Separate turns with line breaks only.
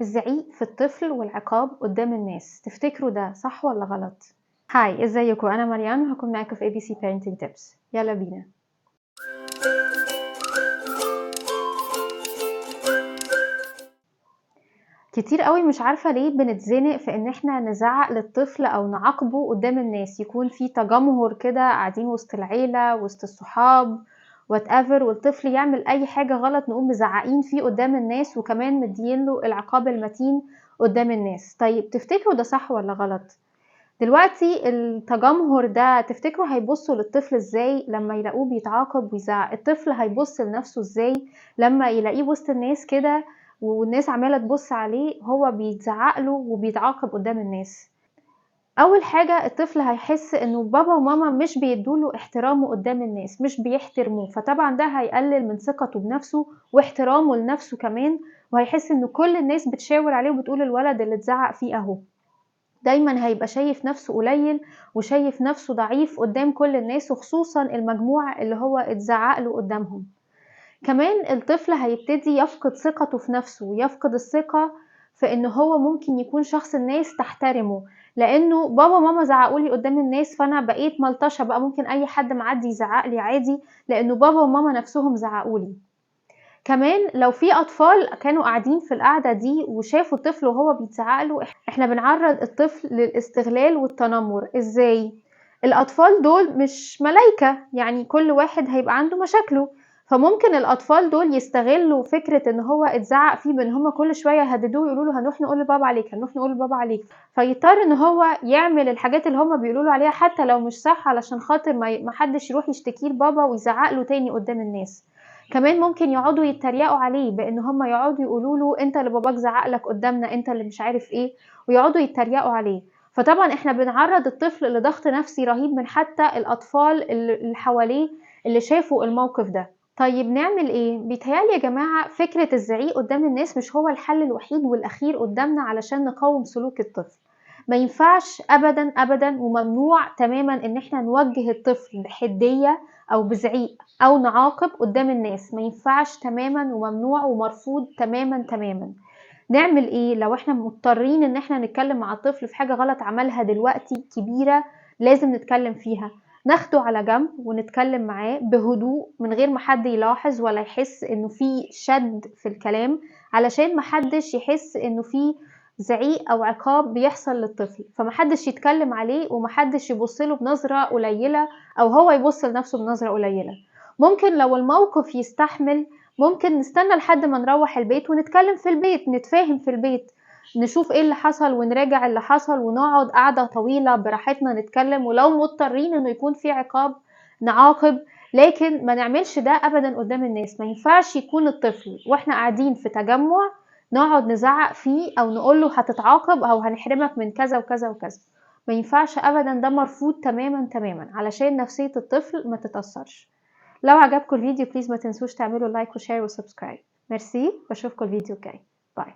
الزعيق في الطفل والعقاب قدام الناس، تفتكروا ده صح ولا غلط؟ هاي، ازيكم؟ انا مريم، هكون معاكم في ABC Parenting Tips. يلا بينا. كتير قوي مش عارفة ليه بنتزنق في ان احنا نزعق للطفل او نعاقبه قدام الناس، يكون في تجمهر كده قاعدين وسط العيلة وسط الصحاب whatever، والطفل يعمل اي حاجة غلط نقوم مزعقين فيه قدام الناس وكمان مدين له العقاب المتين قدام الناس. طيب تفتكروا ده صح ولا غلط؟ دلوقتي التجمهر ده تفتكروا هيبصوا للطفل ازاي لما يلاقوه بيتعاقب ويزعق؟ الطفل هيبص لنفسه ازاي لما يلاقيه وسط الناس كده والناس عمالة تبص عليه هو بيتزعق له وبيتعاقب قدام الناس؟ اول حاجة الطفل هيحس انه بابا وماما مش بيدوله احترامه قدام الناس، مش بيحترموه، فطبعا ده هيقلل من ثقته بنفسه واحترامه لنفسه كمان، وهيحس انه كل الناس بتشاور عليه وبتقول الولد اللي اتزعق فيه اهو. دايما هيبقى شايف نفسه قليل وشايف نفسه ضعيف قدام كل الناس، وخصوصا المجموعة اللي هو اتزعق له قدامهم. كمان الطفل هيبتدي يفقد ثقته في نفسه ويفقد الثقة في انه هو ممكن يكون شخص الناس تحترمه، لانه بابا وماما زعقولي قدام الناس فانا بقيت ملطشة بقى، ممكن اي حد معدي يزعق لي عادي لانه بابا وماما نفسهم زعقولي. كمان لو في أطفال كانوا قاعدين في القعدة دي وشافوا طفل وهو بيتزعق له، احنا بنعرض الطفل للاستغلال والتنمر. ازاي؟ الأطفال دول مش ملايكة، يعني كل واحد هيبقى عنده مشاكله، فممكن الأطفال دول يستغلوا فكرة ان هو اتزعق فيه بان هما كل شوية يهددوه يقولوا له هنروح نقول لبابا عليك، هنروح نقول لبابا عليك، فيضطر ان هو يعمل الحاجات اللي هما بيقولوا له عليها حتى لو مش صح علشان خاطر ما حدش يروح يشتكيه لبابا ويزعق له تاني قدام الناس. كمان ممكن يقعدوا يتريقوا عليه بان هم يقعدوا يقولوا له انت اللي باباك زعق لك قدامنا، انت اللي مش عارف ايه، ويقعدوا يتريقوا عليه. فطبعا احنا بنعرض الطفل لضغط نفسي رهيب من حتى الاطفال اللي حواليه اللي شافوا الموقف ده. طيب نعمل ايه؟ بيتهيألي يا جماعة فكرة الزعيق قدام الناس مش هو الحل الوحيد والاخير قدامنا علشان نقاوم سلوك الطفل. ما ينفعش ابدا ابدا وممنوع تماما ان احنا نوجه الطفل بحدية او بزعيق او نعاقب قدام الناس، ما ينفعش تماما وممنوع ومرفوض تماما تماما. نعمل ايه لو احنا مضطرين ان احنا نتكلم مع الطفل في حاجة غلط عملها دلوقتي كبيرة لازم نتكلم فيها؟ ناخده على جنب ونتكلم معاه بهدوء من غير ما حد يلاحظ ولا يحس انه في شد في الكلام، علشان ما حدش يحس انه في زعيق او عقاب بيحصل للطفل، فمحدش يتكلم عليه ومحدش يبصله بنظرة قليلة او هو يبص لنفسه بنظرة قليلة. ممكن لو الموقف يستحمل ممكن نستنى لحد ما نروح البيت ونتكلم في البيت، نتفاهم في البيت، نشوف ايه اللي حصل ونراجع اللي حصل ونقعد قعدة طويلة براحتنا نتكلم، ولو مضطرين انه يكون في عقاب نعاقب، لكن ما نعملش ده ابدا قدام الناس. ما ينفعش يكون الطفل واحنا قاعدين في تجمع نقعد نزعق فيه او نقول له هتتعاقب او هنحرمك من كذا وكذا وكذا. ما ينفعش ابدا، ده مرفوض تماما تماما علشان نفسية الطفل ما تتأثرش. لو عجبكم الفيديو بليز ما تنسوش تعملوا لايك وشير وسبسكرايب. ميرسي، بشوفكم الفيديو الجاي. باي.